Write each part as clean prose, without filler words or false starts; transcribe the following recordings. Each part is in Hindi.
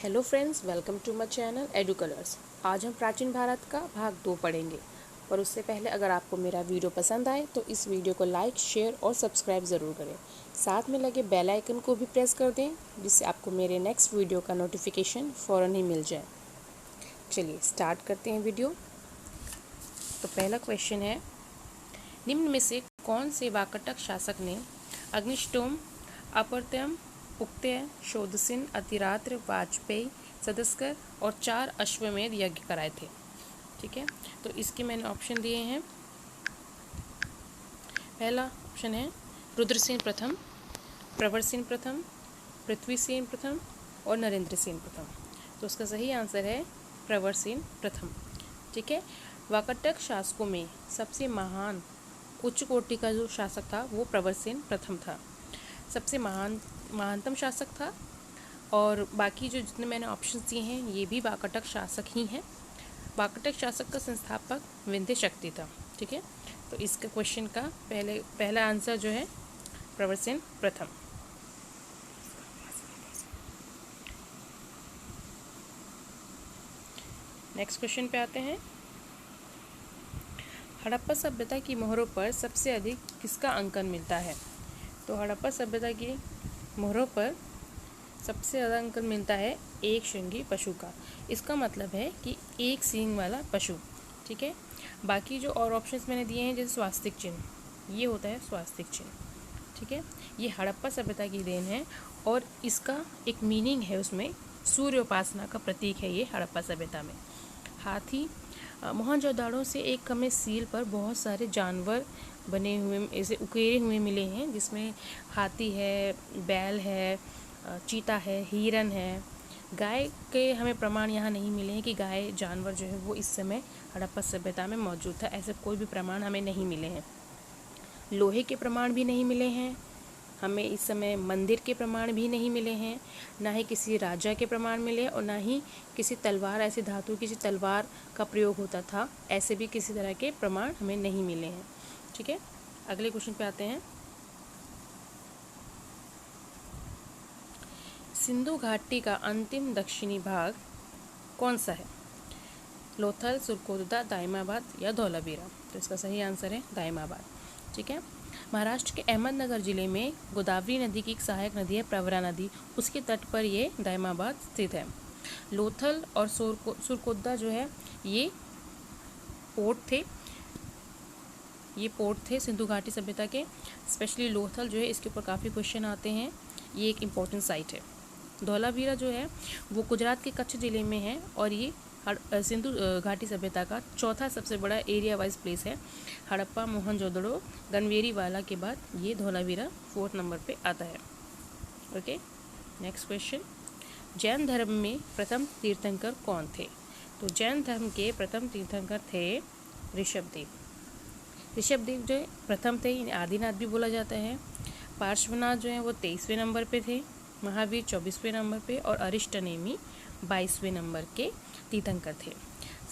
Hello friends, welcome to my channel Edu Colours. आज हम प्राचीन भारत का भाग 2 पढ़ेंगे। पर उससे पहले अगर आपको मेरा वीडियो पसंद आए तो इस वीडियो को लाइक, शेयर और सब्सक्राइब ज़रूर करें। साथ में लगे बेल आइकन को भी प्रेस कर दें, जिससे आपको मेरे नेक्स्ट वीडियो का नोटिफिकेशन फ़ौरन ही मिल जाए। चलिए स्टार्ट करते हैं वीडियो। तो पहला क्वेश्चन है, निम्न में से कौन से वाकाटक शासक ने अग्निष्टोम, अपर्त्यम, उक्तय, शोधसिन, अतिरात्र, वाजपेयी, सदस्कर और 4 अश्वमेध यज्ञ कराए थे? ठीक है, तो इसके मैंने ऑप्शन दिए हैं। पहला ऑप्शन है रुद्रसेन प्रथम, प्रवरसेन प्रथम, पृथ्वीसेन प्रथम और नरेंद्रसेन प्रथम। तो उसका सही आंसर है प्रवरसेन प्रथम। ठीक है, वाकाटक शासकों में सबसे महान उच्च कोटि का जो शासक था वो प्रवरसेन प्रथम था, सबसे महानतम शासक था। और बाकी जो जितने मैंने ऑप्शन दिए हैं ये भी वाकाटक शासक ही हैं। वाकाटक शासक का संस्थापक विंध्य शक्ति था। ठीक है, तो इसका क्वेश्चन का पहला आंसर जो है प्रवरसेन प्रथम। नेक्स्ट क्वेश्चन पे आते हैं। हड़प्पा सभ्यता की मोहरों पर सबसे अधिक किसका अंकन मिलता है? तो हड़प्पा सभ्यता की मोहरों पर सबसे ज़्यादा अंकन मिलता है एक श्रृंगी पशु का। इसका मतलब है कि एक सींग वाला पशु। ठीक है, बाकी जो और ऑप्शंस मैंने दिए हैं जैसे स्वास्तिक चिन्ह, ये होता है स्वास्तिक चिन्ह। ठीक है, ये हड़प्पा सभ्यता की देन है और इसका एक मीनिंग है, उसमें सूर्य उपासना का प्रतीक है ये हड़प्पा सभ्यता में। हाथी, मोहनजोदाड़ो से एक कमे सील पर बहुत सारे जानवर बने हुए ऐसे उकेरे हुए मिले हैं, जिसमें हाथी है, बैल है, चीता है, हिरन है। गाय के हमें प्रमाण यहाँ नहीं मिले हैं कि गाय जानवर जो है वो इस समय हड़प्पा सभ्यता में मौजूद था, ऐसे कोई भी प्रमाण हमें नहीं मिले हैं। लोहे के प्रमाण भी नहीं मिले हैं हमें इस समय, मंदिर के प्रमाण भी नहीं मिले हैं, ना ही किसी राजा के प्रमाण मिले और ना ही किसी तलवार, ऐसी धातु किसी तलवार का प्रयोग होता था, ऐसे भी किसी तरह के प्रमाण हमें नहीं मिले हैं। ठीक है, अगले क्वेश्चन पे आते हैं। सिंधु घाटी का अंतिम दक्षिणी भाग कौन सा है? लोथल, सुरकोदा, दाइमाबाद या धौलावीरा? तो इसका सही आंसर है दाइमाबाद। ठीक है, महाराष्ट्र के अहमदनगर जिले में गोदावरी नदी की एक सहायक नदी है प्रवरा नदी, उसके तट पर ये दाइमाबाद स्थित है। लोथल और सुरकोदा जो है ये पोर्ट थे सिंधु घाटी सभ्यता के। स्पेशली लोथल जो है इसके ऊपर काफ़ी क्वेश्चन आते हैं, ये एक इम्पोर्टेंट साइट है। धौलावीरा जो है वो गुजरात के कच्छ जिले में है और ये सिंधु घाटी सभ्यता का चौथा सबसे बड़ा एरिया वाइज प्लेस है। हड़प्पा, मोहनजोदड़ो, गनवेरीवाला के बाद ये धौलावीरा 4th नंबर पे आता है। Okay, next question. जैन धर्म में प्रथम तीर्थंकर कौन थे? तो जैन धर्म के प्रथम तीर्थंकर थे ऋषभदेव। ऋषभदेव जो प्रथम थे, इन्हें आदिनाथ भी बोला जाता है। पार्श्वनाथ जो है वो 23वें नंबर पे थे, महावीर 24वें नंबर पे और अरिष्टनेमी 22वें नंबर के तीर्थंकर थे।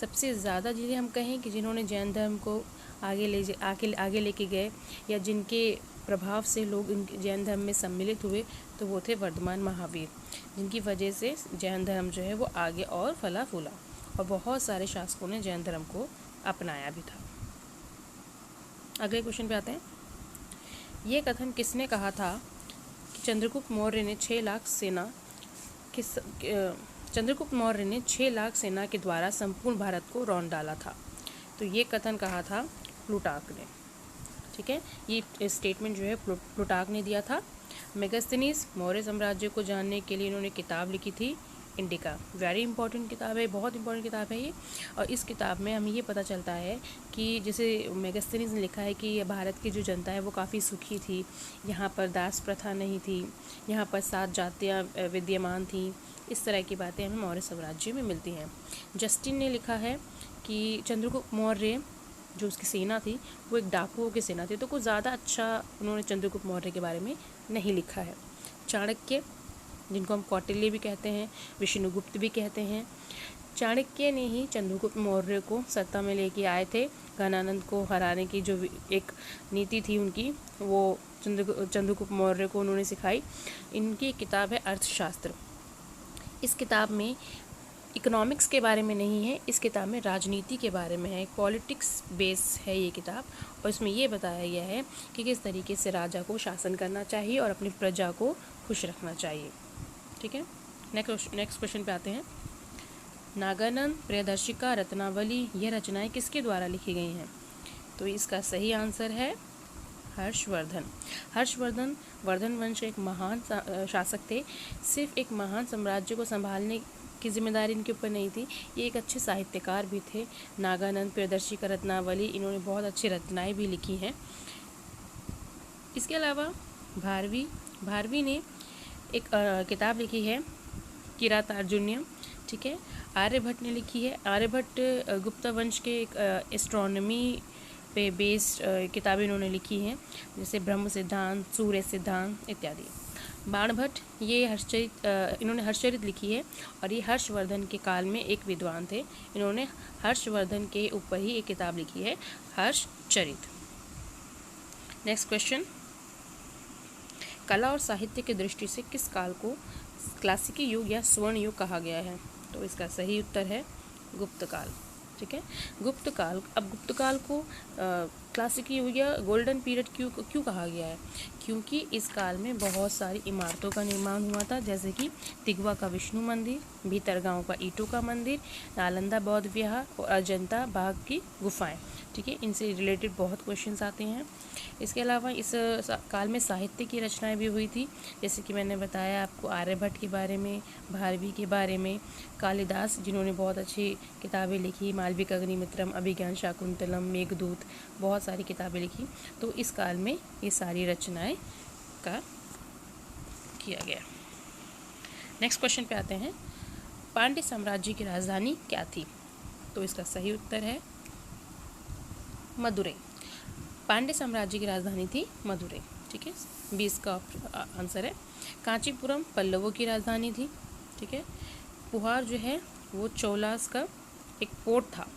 सबसे ज़्यादा जिन्हें हम कहें कि जिन्होंने जैन धर्म को आगे लेके गए या जिनके प्रभाव से लोग जैन धर्म में सम्मिलित हुए, तो वो थे वर्धमान महावीर, जिनकी वजह से जैन धर्म जो है वो आगे और फला फूला और बहुत सारे शासकों ने जैन धर्म को अपनाया भी था। अगले क्वेश्चन पे आते हैं। ये कथन किसने कहा था कि चंद्रगुप्त मौर्य ने 6 लाख सेना के द्वारा संपूर्ण भारत को रौंद डाला था? तो ये कथन कहा था प्लूटार्क ने। ठीक है, ये स्टेटमेंट जो है प्लूटार्क ने दिया था। मेगास्थनीज मौर्य साम्राज्य को जानने के लिए इन्होंने किताब लिखी थी इंडिका। वेरी इंपॉर्टेंट किताब है, बहुत इंपॉर्टेंट किताब है ये। और इस किताब में हमें ये पता चलता है कि जैसे मेगास्थनीज ने लिखा है कि भारत की जो जनता है वो काफ़ी सुखी थी, यहाँ पर दास प्रथा नहीं थी, यहाँ पर 7 जातियाँ विद्यमान थीं। इस तरह की बातें हमें मौर्य साम्राज्य में मिलती हैं। जस्टिन ने लिखा है कि चंद्रगुप्त मौर्य जो उसकी सेना थी वो एक डाकुओं की सेना थी, तो कुछ ज़्यादा अच्छा उन्होंने चंद्रगुप्त मौर्य के बारे में नहीं लिखा है। चाणक्य, जिनको हम कौटिल्य भी कहते हैं, विष्णुगुप्त भी कहते हैं, चाणक्य ने ही चंद्रगुप्त मौर्य को सत्ता में लेके आए थे। घनानंद को हराने की जो एक नीति थी उनकी, वो चंद्रगुप्त मौर्य को उन्होंने सिखाई। इनकी किताब है अर्थशास्त्र। इस किताब में इकोनॉमिक्स के बारे में नहीं है, इस किताब में राजनीति के बारे में है, पॉलिटिक्स बेस है ये किताब। और इसमें ये बताया गया है कि किस तरीके से राजा को शासन करना चाहिए और अपनी प्रजा को खुश रखना चाहिए। ठीक है, नेक्स्ट क्वेश्चन पे आते हैं। नागानंद, प्रियदर्शिका, रत्नावली, यह रचनाएं किसके द्वारा लिखी गई हैं? तो इसका सही आंसर है हर्षवर्धन। हर्षवर्धन वर्धन वंश के एक महान शासक थे। सिर्फ एक महान साम्राज्य को संभालने की जिम्मेदारी इनके ऊपर नहीं थी, ये एक अच्छे साहित्यकार भी थे। नागानंद, प्रियदर्शिका, रत्नावली, इन्होंने बहुत अच्छी रचनाएं भी लिखी हैं। इसके अलावा भारवी ने एक किताब लिखी है किरातार्जुनीयम। ठीक है, आर्यभट्ट ने लिखी है। आर्यभट्ट गुप्ता वंश के एक एस्ट्रोनॉमी पे बेस्ड किताबें इन्होंने लिखी हैं, जैसे ब्रह्म सिद्धांत, सूर्य सिद्धांत इत्यादि। बाणभट्ट ये इन्होंने हर्षचरित लिखी है और ये हर्षवर्धन के काल में एक विद्वान थे। इन्होंने हर्षवर्धन के ऊपर ही एक किताब लिखी है, हर्षचरित। नेक्स्ट क्वेश्चन, कला और साहित्य की दृष्टि से किस काल को क्लासिकी युग या स्वर्ण युग कहा गया है? तो इसका सही उत्तर है गुप्त काल। ठीक है, गुप्त काल। अब गुप्त काल को क्लासिकी युग या गोल्डन पीरियड क्यों कहा गया है? क्योंकि इस काल में बहुत सारी इमारतों का निर्माण हुआ था, जैसे कि तिगवा का विष्णु मंदिर, भीतरगांव का ईंटों का मंदिर, नालंदा बौद्ध विहार और अजंता बाग की गुफाएं। ठीक है, इनसे रिलेटेड बहुत क्वेश्चंस आते हैं। इसके अलावा इस काल में साहित्य की रचनाएं भी हुई थी, जैसे कि मैंने बताया आपको आर्यभट्ट के बारे में, भारवी के बारे में, कालिदास जिन्होंने बहुत अच्छी किताबें लिखी, मालविका अग्निमित्रम, अभिज्ञान शाकुंतलम, मेघदूत, बहुत सारी किताबें लिखी। तो इस काल में ये सारी रचनाएं का किया गया। नेक्स्ट क्वेश्चन पे आते हैं। पांड्य साम्राज्य की राजधानी क्या थी? तो इसका सही उत्तर है मदुरै। पांड्य साम्राज्य की राजधानी थी मदुरै। ठीक है, 20 का आंसर है। कांचीपुरम पल्लवों की राजधानी थी। ठीक है, पुहार जो है वो चोलास का एक पोर्ट था।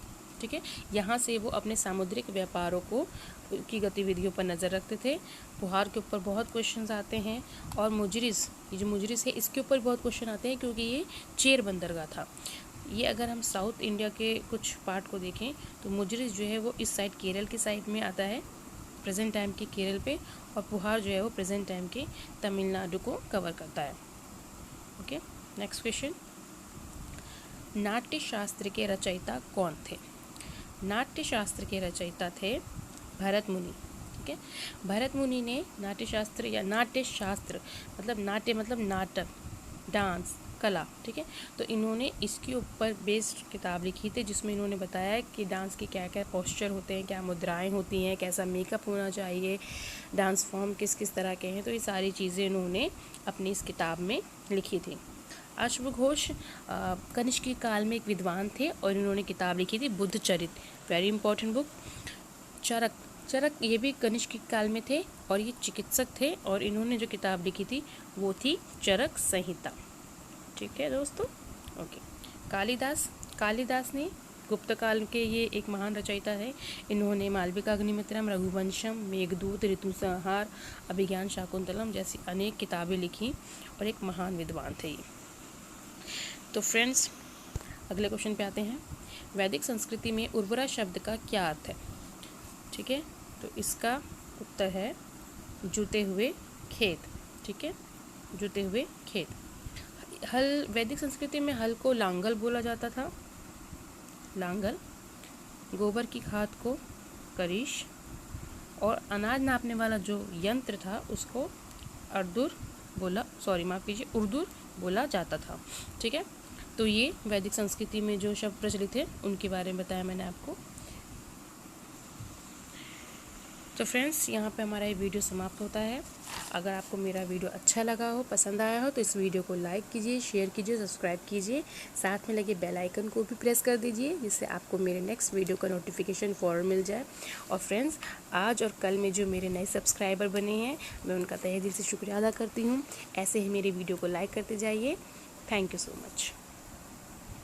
ठीक है, यहाँ से वो अपने सामुद्रिक व्यापारों की गतिविधियों पर नज़र रखते थे। पुहार के ऊपर बहुत क्वेश्चंस आते हैं। और मुजरिस, ये जो मुजरिस है इसके ऊपर बहुत क्वेश्चन आते हैं, क्योंकि ये चेर बंदरगाह था। ये अगर हम साउथ इंडिया के कुछ पार्ट को देखें तो मुजरिस जो है वो इस साइड केरल की साइड में आता है, प्रेजेंट टाइम के केरल पे, और पुहार जो है वो प्रेजेंट टाइम के तमिलनाडु को कवर करता है। ओके, नेक्स्ट क्वेश्चन, नाट्य शास्त्र के रचयिता कौन थे? नाट्य शास्त्र के रचयिता थे भरत मुनि। ठीक है, भरत मुनि ने नाट्य शास्त्र मतलब नाट्य मतलब नाटक, डांस, कला। ठीक है, तो इन्होंने इसके ऊपर बेस्ड किताब लिखी थी, जिसमें इन्होंने बताया कि डांस के क्या क्या पोस्चर होते हैं, क्या मुद्राएं होती हैं, कैसा मेकअप होना चाहिए, डांस फॉर्म किस किस तरह के हैं। तो ये सारी चीज़ें इन्होंने अपनी इस किताब में लिखी थी। अश्वघोष कनिष्क के काल में एक विद्वान थे और इन्होंने किताब लिखी थी बुद्ध चरित, वेरी इंपॉर्टेंट बुक। चरक ये भी कनिष्क के काल में थे और ये चिकित्सक थे, और इन्होंने जो किताब लिखी थी वो थी चरक संहिता। ठीक है दोस्तों, ओके। कालिदास ने गुप्त काल के ये एक महान रचयिता है। इन्होंने मालविका अग्निमित्रम, रघुवंशम, मेघदूत, ऋतुसंहार, अभिज्ञान शाकुंतलम जैसी अनेक किताबें लिखी और एक महान विद्वान थे ये। तो फ्रेंड्स, अगले क्वेश्चन पे आते हैं। वैदिक संस्कृति में उर्वरा शब्द का क्या अर्थ है? ठीक है, तो इसका उत्तर है जुते हुए खेत। ठीक है, जुते हुए खेत। हल, वैदिक संस्कृति में हल को लांगल बोला जाता था, लांगल। गोबर की खाद को करीश, और अनाज नापने वाला जो यंत्र था उसको उर्दूर बोला जाता था। ठीक है, तो ये वैदिक संस्कृति में जो शब्द प्रचलित थे उनके बारे में बताया मैंने आपको। तो फ्रेंड्स, यहाँ पे हमारा ये वीडियो समाप्त होता है। अगर आपको मेरा वीडियो अच्छा लगा हो, पसंद आया हो, तो इस वीडियो को लाइक कीजिए, शेयर कीजिए, सब्सक्राइब कीजिए, साथ में लगे बेल आइकन को भी प्रेस कर दीजिए, जिससे आपको मेरे नेक्स्ट वीडियो का नोटिफिकेशन फ़ौरन मिल जाए। और फ्रेंड्स, आज और कल में जो मेरे नए सब्सक्राइबर बने हैं, मैं उनका तहे दिल से शुक्रिया अदा करती हूँ। ऐसे ही मेरे वीडियो को लाइक करते जाइए। Thank you so much.